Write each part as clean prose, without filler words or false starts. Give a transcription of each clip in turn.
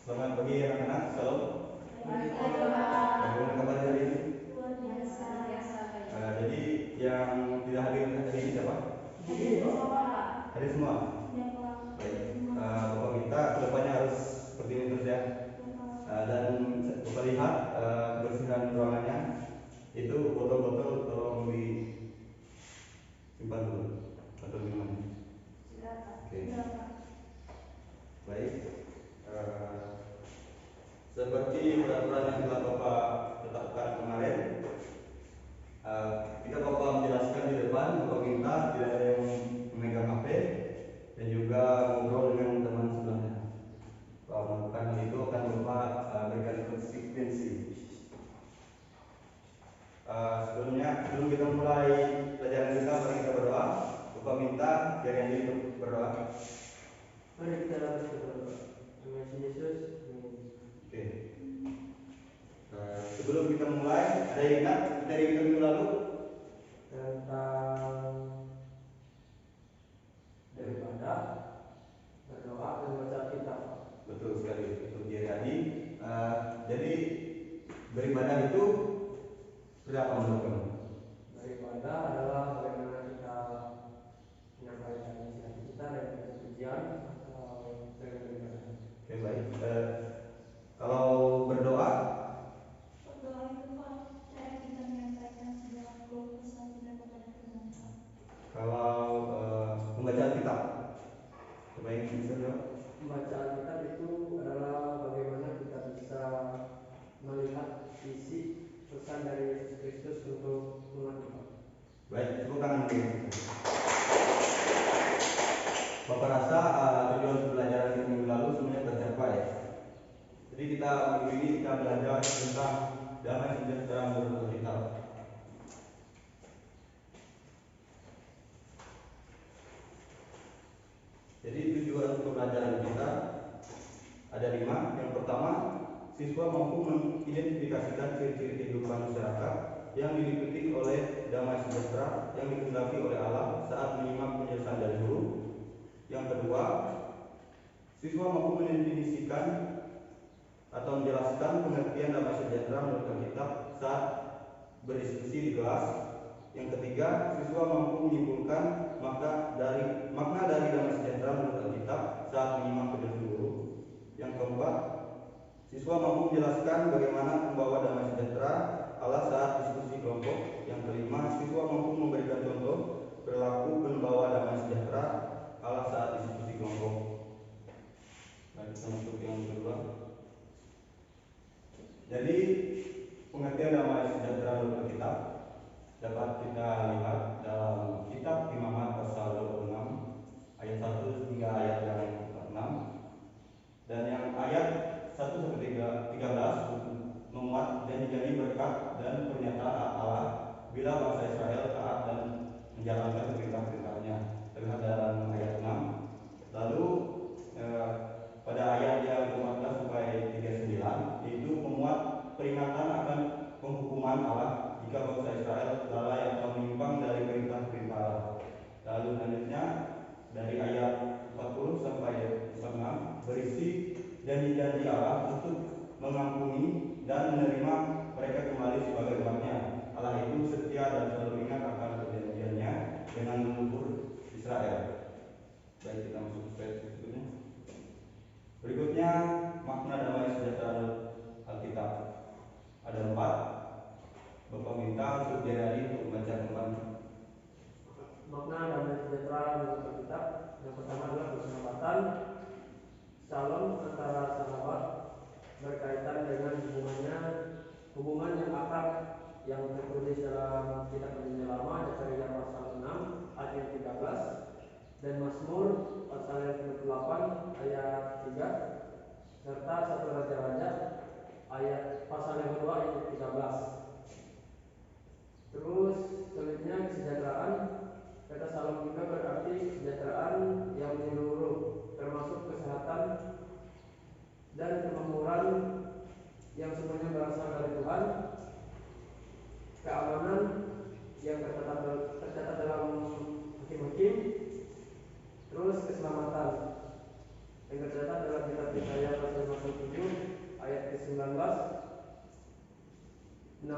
Selamat pagi anak-anak, salam. Bagaimana kabarnya hari ini? Luar biasa. Jadi yang tidak hadir hari ini siapa? Hadir semua. Ya, Pak. Baik. Bapak minta kedepannya harus seperti ini terus ya. Dan Bapak lihat kebersihan ruangannya. Itu botol-botol tolong disimpan dulu. Botol minuman. Oke. Baik. Seperti peraturan yang telah Bapak tetapkan kemarin, ketika Bapak menjelaskan di depan, Bapak minta tidak ada yang memegang HP dan juga ngobrol dengan teman sebelahnya. Kalau melakukan hal itu akan Bapak berikan konsekuensi. Sebelum kita mulai pelajaran kita, mari kita berdoa. Bapak minta Geriandi untuk berdoa. Mari kita berdoa. Terima kasih Yesus. Oke. Sebelum kita mulai, ada yang ingat dari kita minggu lalu tentang daripada berdoa dan baca kitab. Betul sekali, itu Geriandi. Jadi beribadah itu berapa menurut kamu? Beribadah adalah bagaimana kita menyampaikan isi hati kita dengan pujian atau dengan beribadah. Oke, baik. Kalau berdoa itu Pak, cara kita menyampaikan segala keluh kesah kita kepada Tuhan. kalau membaca kitab, coba yang bisa jawab. Pembacaan kitab itu adalah bagaimana kita bisa melihat isi pesan dari Yesus Kristus untuk umat kita. Baik, tepuk tangan untuk kita. Bapak rasa tujuan pembelajaran kita minggu lalu sebenarnya tercapai. Jadi kita minggu ini kita belajar tentang damai sejahtera menurut kitab. Jadi tujuan pembelajaran kita ada 5. Yang pertama, siswa mampu mengidentifikasikan ciri-ciri kehidupan masyarakat yang diliputi oleh damai sejahtera yang dikehendaki oleh Allah saat menyimak penjelasan dari guru. Yang kedua, siswa mampu mendefinisikan atau menjelaskan pengertian damai sejahtera menurut Alkitab saat berdiskusi di kelas. Yang ketiga, siswa mampu menyimpulkan makna dari damai sejahtera menurut Alkitab saat menyimak penjelasan guru. Yang keempat, siswa mampu menjelaskan bagaimana membawa damai sejahtera Allah saat diskusi kelompok. Yang kelima, siswa mampu memberikan contoh perilaku pembawa damai sejahtera Allah saat diskusi kelompok. Nah, kita masuk yang kedua. Jadi pengertian damai sejahtera menurut Alkitab dapat kita lihat dalam kitab Imamat pasal 26 ayat 1 hingga ayat yang 6. Dan yang ayat 1 sampai 13 memuat janji-janji berkat dan pernyataan Allah bila bangsa Israel taat dan menjalankan perintah-perintahnya. Terlihat dalam ayat 6. Lalu pada ayat yang ke-14 sampai 39 itu memuat peringatan akan penghukuman Allah jika bangsa Israel lalai atau menyimpang dari perintah-perintah Allah. Lalu selanjutnya dari ayat 40 sampai 46 berisi janji-janji Allah untuk mengampuni dan menerima mereka kembali sebagai umatnya. Allah itu setia dan selalu ingat akan perjanjiannya dengan leluhur Israel. Baik, kita masuk ke slide berikutnya. Berikutnya makna damai sejahtera Alkitab. Ada 4. Bapak minta untuk Geradi untuk membaca kembali. Makna damai sejahtera menurut Alkitab yang pertama adalah persahabatan, shalom antara sahabat berkaitan dengan hubungan yang akrab yang tertulis dalam kitab Perjanjian Lama Zakaria pasal 6 ayat yang 13 dan Mazmur pasal yang 28 ayat 3 serta 1 Raja-Raja ayat pasal yang kedua ayat 13. Terus selanjutnya kesejahteraan. Kata salam juga berarti kesejahteraan yang menyeluruh, termasuk kesehatan dan kemakmuran yang semuanya berasal dari Tuhan, keamanan yang tercatat dalam Hakim-Hakim, terus keselamatan yang tercatat dalam kitab Yesaya pasal 57 19, 60,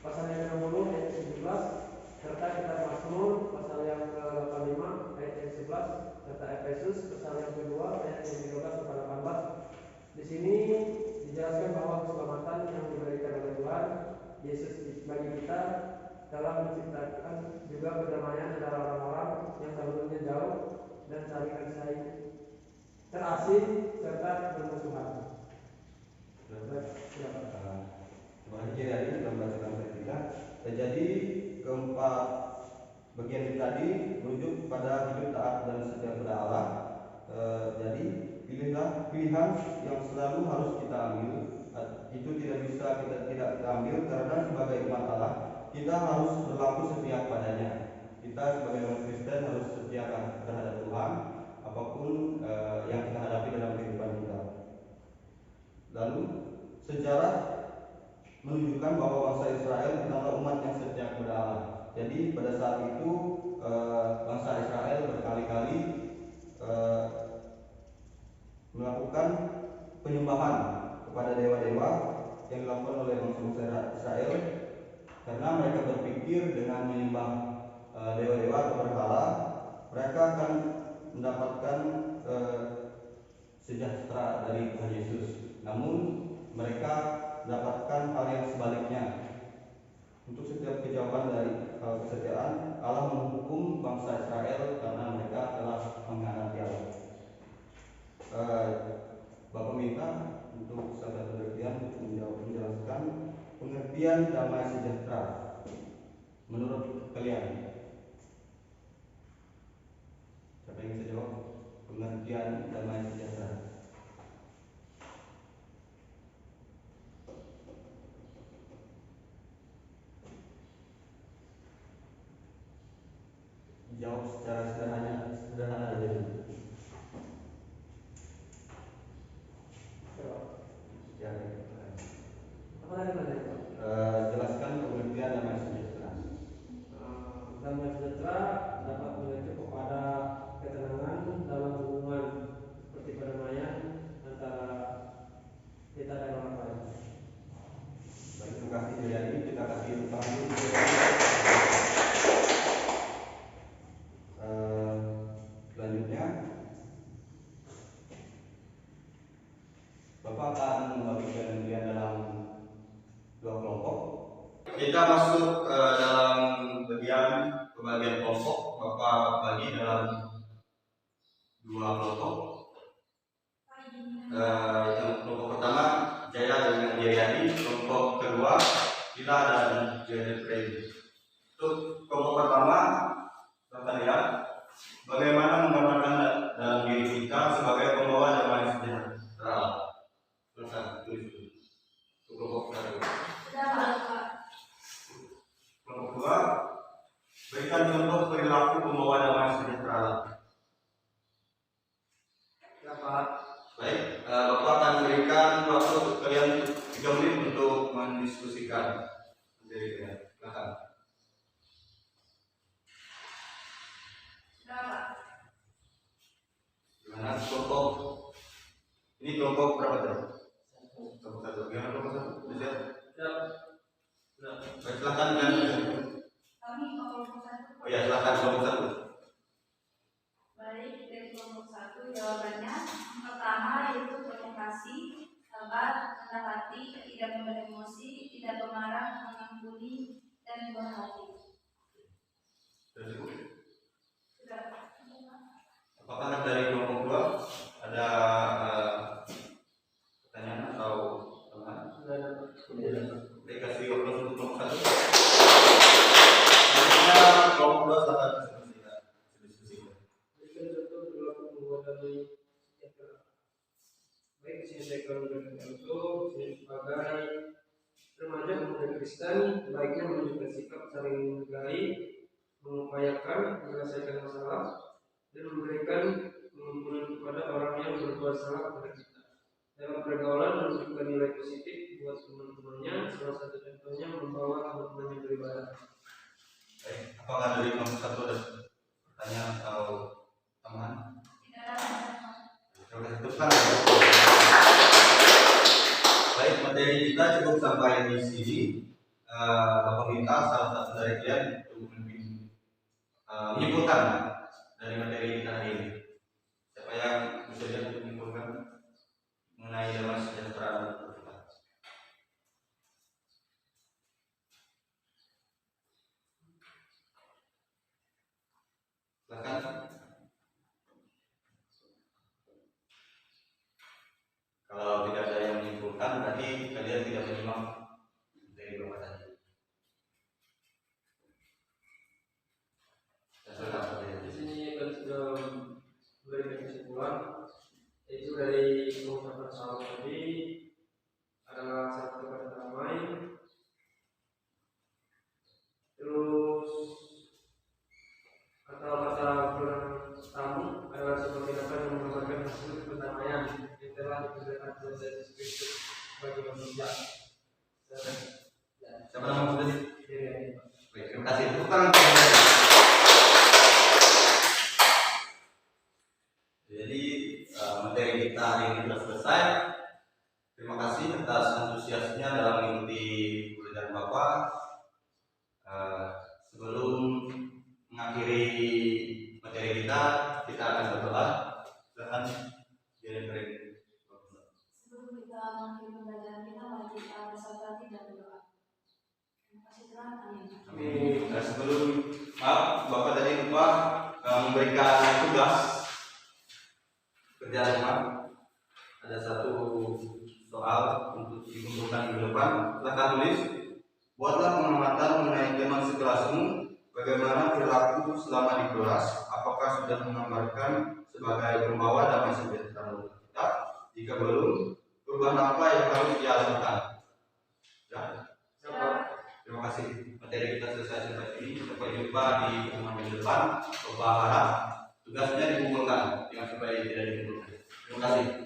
pasal yang 60 ayat 17, serta kitab Mazmur pasal yang ke-85 ayat yang 11, serta Efesus pasal yang kedua ayat yang 13 sampai 18. Di sini dijelaskan bahwa keselamatan yang diberikan oleh Tuhan Yesus bagi kita telah menciptakan juga perdamaian antara orang-orang yang sebelumnya jauh dan saling kasih terasing serta bermusuhan. Terima kasih Jadi sudah membacakan ayat 3. Jadi keempat bagian tadi merujuk pada hidup taat dan setia kepada Allah. Jadi pilihan yang selalu harus kita ambil. Itu tidak bisa kita ambil karena sebagai umat Allah kita harus berlaku setia padanya. Kita sebagai umat Kristen harus setia terhadap Tuhan apapun yang kita hadapi dalam kehidupan kita. Lalu sejarah menunjukkan bahwa bangsa Israel adalah umat yang setia kepada Allah. Jadi pada saat itu bangsa Israel berkali-kali melakukan penyembahan kepada dewa-dewa yang dilakukan oleh bangsa Israel karena mereka berpikir dengan menyembah dewa-dewa atau berhala mereka akan mendapatkan sejahtera dari Tuhan Yesus. Namun mereka mendapatkan hal yang sebaliknya. Untuk setiap kejauhan dari kesetiaan, Allah menghukum bangsa Israel karena mereka telah mengkhianati Allah. Bapak minta untuk sahabat pengertian menjelaskan pengertian damai sejahtera menurut kalian. Siapa yang bisa jawab? Pengertian damai sejahtera. Jawab secara sederhana aja dulu. Apa tadi Pak? Jelaskan pengertian damai sejahtera. Damai sejahtera dapat mengacu kepada ketenangan dalam hubungan seperti perdamaian antara kita dan orang lain. Baik, terima kasih Jadi kita kasih tangan dulu. Selanjutnya Bapak akan membagikan kalian dalam dua kelompok. Kita masuk dalam pembagian kelompok. Bapak bagi dalam dua kelompok. Kelompok pertama Jaya dengan Jayadi, kelompok kedua Vila dan Jayadi. Untuk kelompok pertama kita lihat bagaimana menggambarkan dalam diri kita sebagai pembawa damai sejahtera. Kelompok kedua berikan contoh perilaku pembawa damai sejahtera. Baik, Bapak akan berikan waktu untuk kalian 3 menit untuk mendiskusikan. Jadi silakan. Gimana kelompok? Ini kelompok berapa tadi? Kelompok 1. Gimana kelompok 1? Sudah siap? Baik, silakan dengan. Kami kelompok 1. Oh ya, silakan kelompok 1. Baik, dari kelompok 1 jawabannya yang pertama yaitu provokasi, sabar, rendah hati, tidak memberi emosi, tidak pemarah, mengampuni, dan buah hati. Sudah. Apakah dari kelompok 2 ada pertanyaan atau teman? Baik, kasih waktu untuk kelompok 1. Selanjutnya kelompok 2 silakan diskusikan. Baik, saya sebagai remaja pemuda Kristen, baiknya menunjukkan sikap saling menghargai, mengupayakan menyelesaikan masalah, dan memberikan pengampunan kepada orang yang berbuat salah kepada kita. Dalam pergaulan menunjukkan nilai positif buat teman-temannya, salah satu contohnya membawa teman-temannya beribadah. Baik, apakah dari kelompok 1 ada pertanyaan atau teman? Tidak ada. Terima kasih. materi kita cukup sampai di sini. Bapak minta salah satu dari kalian untuk menyimpulkan dari materi kita hari ini. Siapa yang bisa menyimpulkan mengenai damai sejahtera dan berkeadilan? Silakan. Kalau tidak ada yang menyimpulkan, berarti kalian tidak menyimak dari Bapak tadi. Di sini kami sudah memberikan kesimpulan, yaitu dari pengucapan Shalom tadi adalah satu kata damai. Terus kata-kata kurang tamu adalah sebagai apa yang menggambarkan hasil perdamaian yang telah dikerjakan oleh Yesus Kristus bagi manusia. Siapa nama sudah? Baik, terima kasih. Tepuk tangan. Jadi materi kita hari ini sudah selesai. Terima kasih atas antusiasnya dalam mengikuti pelajaran Bapak. Sebelum mengakhiri materi kita akan berdoa. Silakan Jennifer. Sebelum kita mengakhiri pembelajaran kita, mari kita bersatu hati dan berdoa. Terima kasih Tuhan, amin. Amin. Sebelum Bapak tadi lupa memberikan tugas kerja rumah. Ada satu soal untuk dikumpulkan minggu depan. Silakan tulis. Buatlah pengamatan mengenai teman sekelasmu. Bagaimana perilaku selama di kelas? Apakah sudah menggambarkan sebagai pembawa damai sejahtera kita? Jika belum, perubahan apa yang harus dia lakukan? Ya. Terima kasih. Materi kita selesai sampai sini. Sampai jumpa di pertemuan minggu depan. Bapak harap tugasnya dikumpulkan, jangan sampai tidak dikumpulkan. Terima kasih.